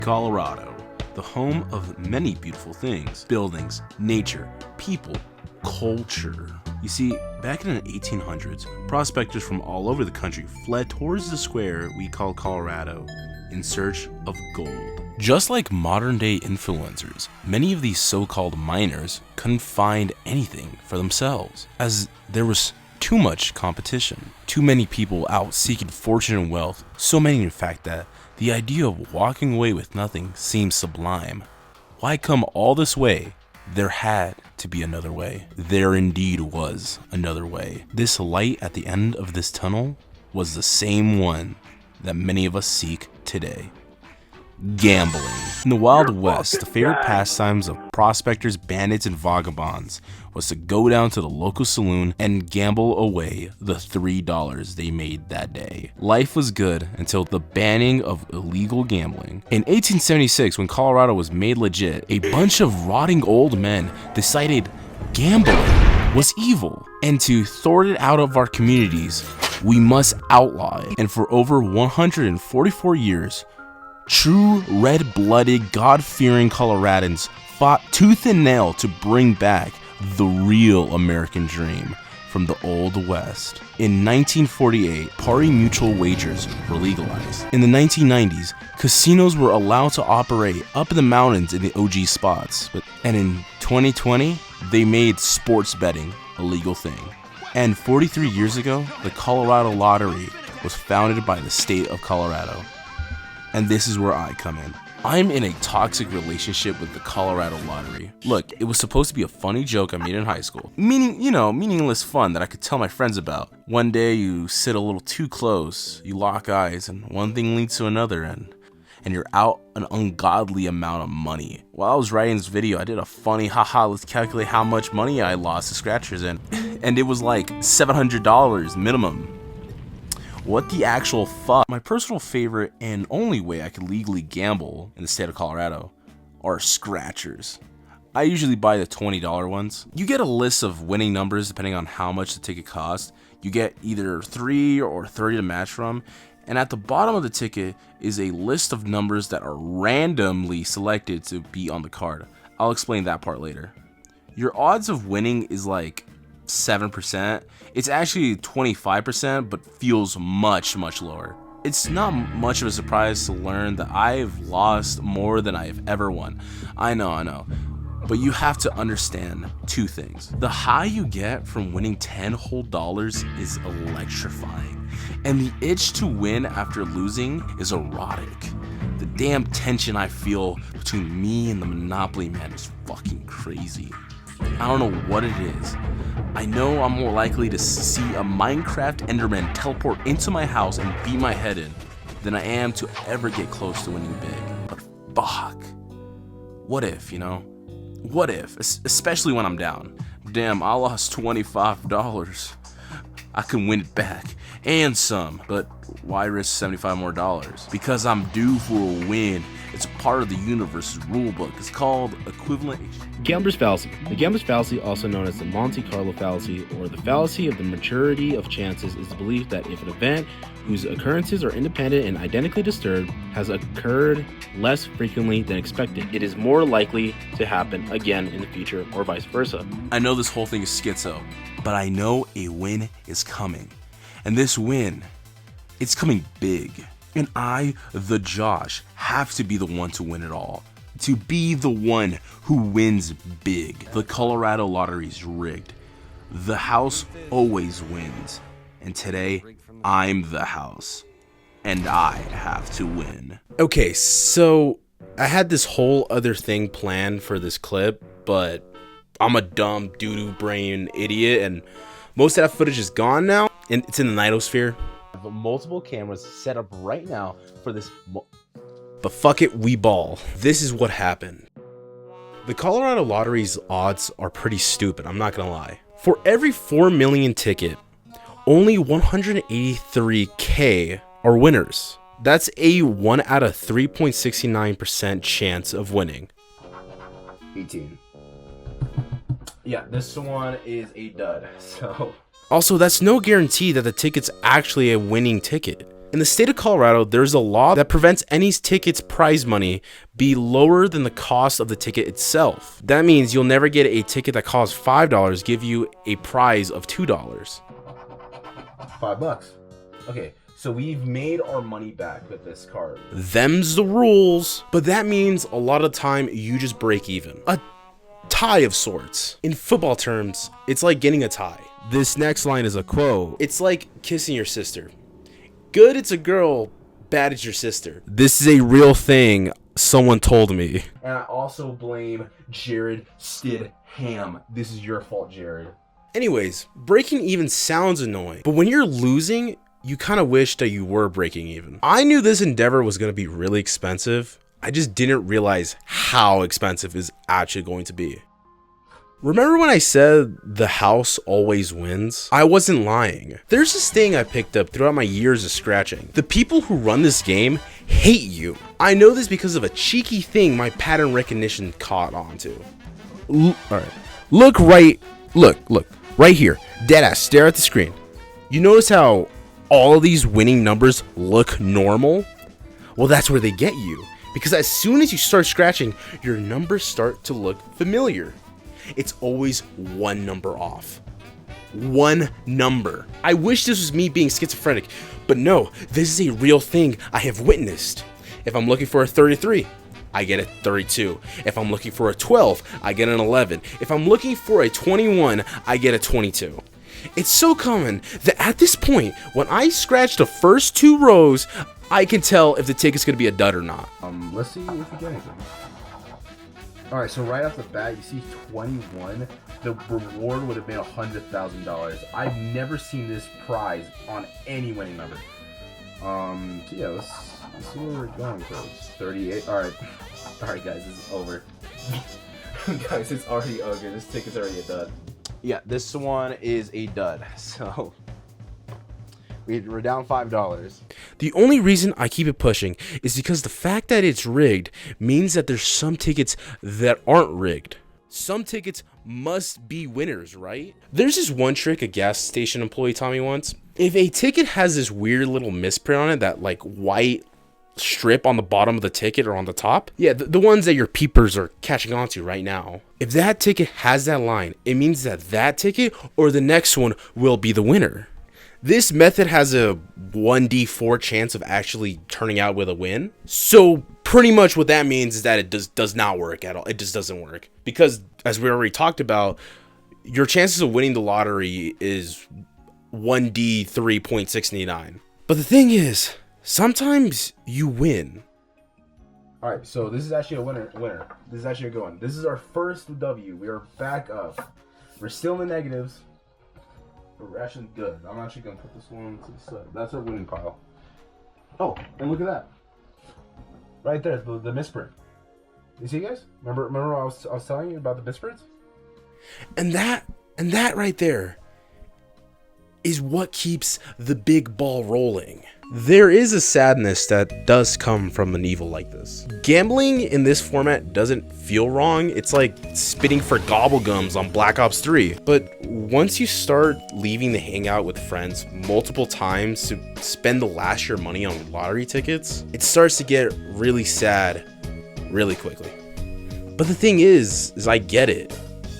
Colorado, the home of many beautiful things, buildings, nature, people, culture. You see, back in the 1800s, prospectors from all over the country fled towards the square we call Colorado in search of gold. Just like modern day influencers, many of these so-called miners couldn't find anything for themselves, as there was too much competition. Too many people out seeking fortune and wealth, so many in fact that the idea of walking away with nothing seems sublime. Why come all this way? There had to be another way. There indeed was another way. This light at the end of this tunnel was the same one that many of us seek today. Gambling. In the Wild West, the favorite pastimes of prospectors, bandits, and vagabonds was to go down to the local saloon and gamble away the $3 they made that day. Life was good until the banning of illegal gambling. In 1876, when Colorado was made legit, a bunch of rotting old men decided gambling was evil, and to thwart it out of our communities, we must outlaw it. And for over 144 years, true red-blooded, God-fearing Coloradans fought tooth and nail to bring back the real American dream from the Old West. In 1948, pari mutual wagers were legalized. In the 1990s, casinos were allowed to operate up in the mountains in the OG spots. And in 2020, they made sports betting a legal thing. And 43 years ago, the Colorado Lottery was founded by the state of Colorado. And this is where I come in. I'm in a toxic relationship with the Colorado Lottery. Look, it was supposed to be a funny joke I made in high school. Meaningless fun that I could tell my friends about. One day you sit a little too close, you lock eyes, and one thing leads to another, and you're out an ungodly amount of money. While I was writing this video, I did a funny, haha, let's calculate how much money I lost to scratchers in. And it was like $700 minimum. What the actual fuck? My personal favorite and only way I could legally gamble in the state of Colorado are scratchers. I usually buy the $20 ones. You get a list of winning numbers depending on how much the ticket costs. You get either 3 or 30 to match from, and at the bottom of the ticket is a list of numbers that are randomly selected to be on the card. I'll explain that part later. Your odds of winning is like 7%. It's actually 25%, but feels much lower. It's not much of a surprise to learn that I've lost more than I've ever won. I know. But you have to understand two things. The high you get from winning 10 whole dollars is electrifying. And the itch to win after losing is erotic. The damn tension I feel between me and the Monopoly man is fucking crazy. I don't know what it is. I know I'm more likely to see a Minecraft Enderman teleport into my house and beat my head in than I am to ever get close to winning big. But fuck. What if, What if? Especially when I'm down. Damn, I lost $25. I can win it back. And some. But why risk $75 more? Because I'm due for a win. It's part of the universe's rulebook. It's called equivalent. Gambler's fallacy. The gambler's fallacy, also known as the Monte Carlo fallacy or the fallacy of the maturity of chances, is the belief that if an event whose occurrences are independent and identically disturbed has occurred less frequently than expected, it is more likely to happen again in the future, or vice versa. I know this whole thing is schizo, but I know a win is coming. And this win, it's coming big. And I, the Josh, have to be the one to win it all. To be the one who wins big. The Colorado Lottery's rigged. The house always wins. And today, I'm the house. And I have to win. Okay, so I had this whole other thing planned for this clip, but I'm a dumb doo-doo brain idiot, and most of that footage is gone now, and it's in the Nightosphere. I have multiple cameras set up right now for this, but fuck it, we ball. This is what happened. The Colorado Lottery's odds are pretty stupid, I'm not gonna lie. For every 4 million ticket, only 183K are winners. That's a 1 out of 3.69% chance of winning. 18. Yeah, this one is a dud, so... Also, that's no guarantee that the ticket's actually a winning ticket. In the state of Colorado, there's a law that prevents any ticket's prize money be lower than the cost of the ticket itself. That means you'll never get a ticket that costs $5 give you a prize of $2. $5. Okay, so we've made our money back with this card. Them's the rules. But that means a lot of the time you just break even. A tie of sorts. In football terms, it's like getting a tie. This next line is a quote. It's like kissing your sister. Good, it's a girl. Bad, it's your sister. This is a real thing someone told me. And I also blame Jared Stidham. This is your fault, Jared. Anyways, breaking even sounds annoying, but when you're losing, you kind of wish that you were breaking even. I knew this endeavor was going to be really expensive. I just didn't realize how expensive it's actually going to be. Remember when I said the house always wins? I wasn't lying. There's this thing I picked up throughout my years of scratching. The people who run this game hate you. I know this because of a cheeky thing my pattern recognition caught onto. Alright. Look right here. Deadass, stare at the screen. You notice how all of these winning numbers look normal? Well, that's where they get you. Because as soon as you start scratching, your numbers start to look familiar. It's always one number off. One number. I wish this was me being schizophrenic, but no, this is a real thing I have witnessed. If I'm looking for a 33, I get a 32. If I'm looking for a 12, I get an 11. If I'm looking for a 21, I get a 22. It's so common that at this point, when I scratch the first 2 rows, I can tell if the ticket's gonna be a dud or not. Let's see if we get anything. Alright, so right off the bat, you see 21. The reward would have been $100,000. I've never seen this prize on any winning number. So yeah, let's see where we're going towards. 38. Alright, guys, this is over. Guys, it's already over. This ticket's already a dud. Yeah, this one is a dud. So we're down $5. The only reason I keep it pushing is because the fact that it's rigged means that there's some tickets that aren't rigged. Some tickets must be winners, right? There's this one trick a gas station employee taught me once. If a ticket has this weird little misprint on it, that like white strip on the bottom of the ticket or on the top, yeah, the ones that your peepers are catching on to right now, if that ticket has that line, it means that that ticket or the next one will be the winner. This method has a 1d4 chance of actually turning out with a win. So pretty much what that means is that it does not work at all. It just doesn't work. Because as we already talked about, your chances of winning the lottery is 1d3.69. But the thing is, sometimes you win. Alright, so this is actually a winner. This is actually a good one. This is our first W. We are back up. We're still in the negatives. We're actually good. I'm actually gonna put this one to the side. That's our winning pile. Oh, and look at that. Right there, the misprint. You see, guys? Remember I was telling you about the misprints? And that right there is what keeps the big ball rolling. There is a sadness that does come from an evil like this. Gambling in this format doesn't feel wrong. It's like spitting for gobblegums on Black Ops 3. But once you start leaving the hangout with friends multiple times to spend the last of your money on lottery tickets, it starts to get really sad really quickly. But the thing is I get it.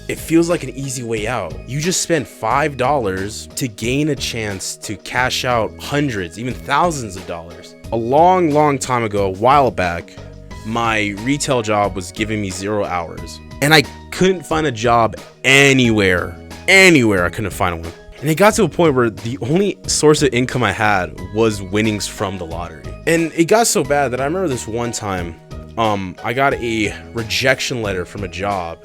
It feels like an easy way out. You just spend $5 to gain a chance to cash out hundreds, even thousands of dollars. A long time ago, a while back, my retail job was giving me 0 hours. And I couldn't find a job anywhere. I couldn't find one. And it got to a point where the only source of income I had was winnings from the lottery. And it got so bad that I remember this one time, I got a rejection letter from a job.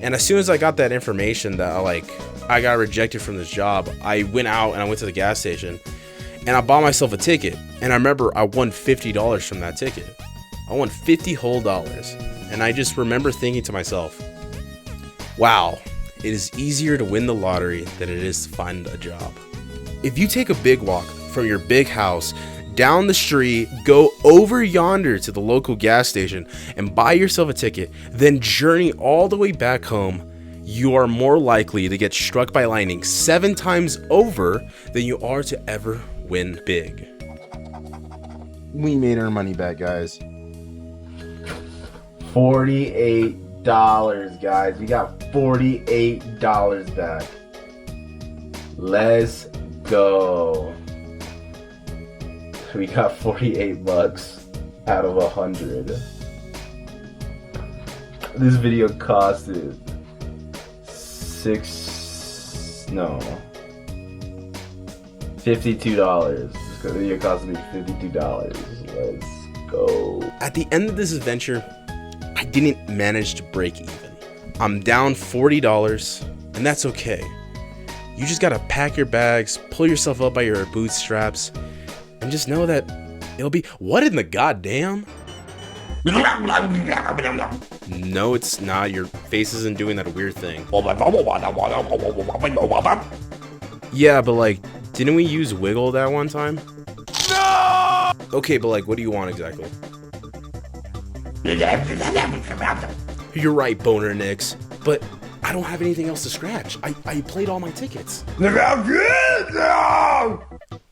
And as soon as I got that information that I got rejected from this job, I went out and I went to the gas station and I bought myself a ticket. And I remember I won $50 from that ticket. I won $50 whole. And I just remember thinking to myself, wow, it is easier to win the lottery than it is to find a job. If you take a big walk from your big house down the street, go over yonder to the local gas station and buy yourself a ticket, then journey all the way back home, you are more likely to get struck by lightning 7 times over than you are to ever win big. We made our money back, guys. $48, guys. We got $48 back. Let's go. We got 48 bucks out of 100. This video costed $52. This video cost me $52. Let's go. At the end of this adventure, I didn't manage to break even. I'm down $40, and that's okay. You just gotta pack your bags, pull yourself up by your bootstraps, and just know that it'll be. What in the goddamn? No, it's not. Your face isn't doing that weird thing. Yeah, but like, didn't we use Wiggle that one time? No! Okay, but like, what do you want exactly? You're right, Boner Nix, but I don't have anything else to scratch. I played all my tickets.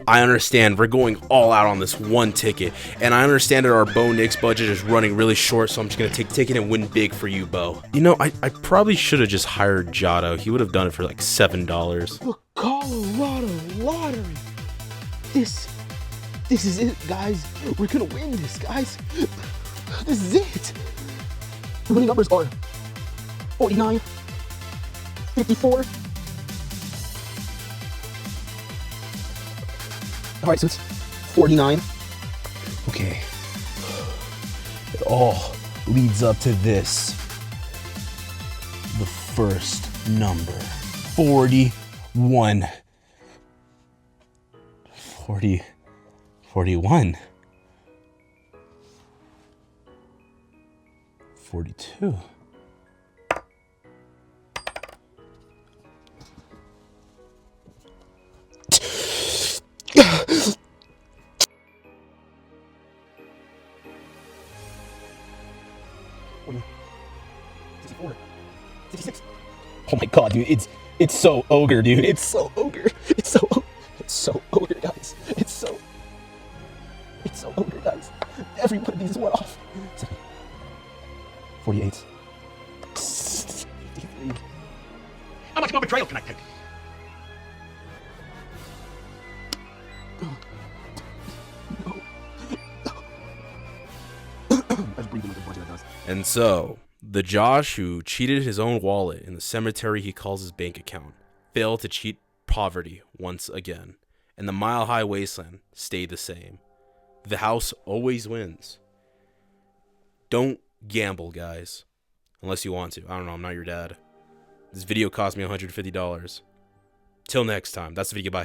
I understand we're going all out on this one ticket, and I understand that our Bo Nix budget is running really short, so I'm just gonna take ticket and win big for you, Bo. You know, I probably should have just hired Jotto. He would have done it for like $7. The Colorado Lottery. This is it, guys. We're gonna win this, guys. This is it. The winning numbers are 49, 54. All right, so it's 49. Okay. It all leads up to this. The first number. 41. 41. 42. Oh my god, dude, it's so ogre, dude. It's so ogre. It's so ogre, guys. It's so ogre, guys. Every one of these is one off. 48. 53. How much more betrayal can I take? And so, the Josh who cheated his own wallet in the cemetery he calls his bank account failed to cheat poverty once again, and the Mile High Wasteland stayed the same. The house always wins. Don't gamble, guys. Unless you want to. I don't know, I'm not your dad. This video cost me $150. Till next time. That's the video, bye.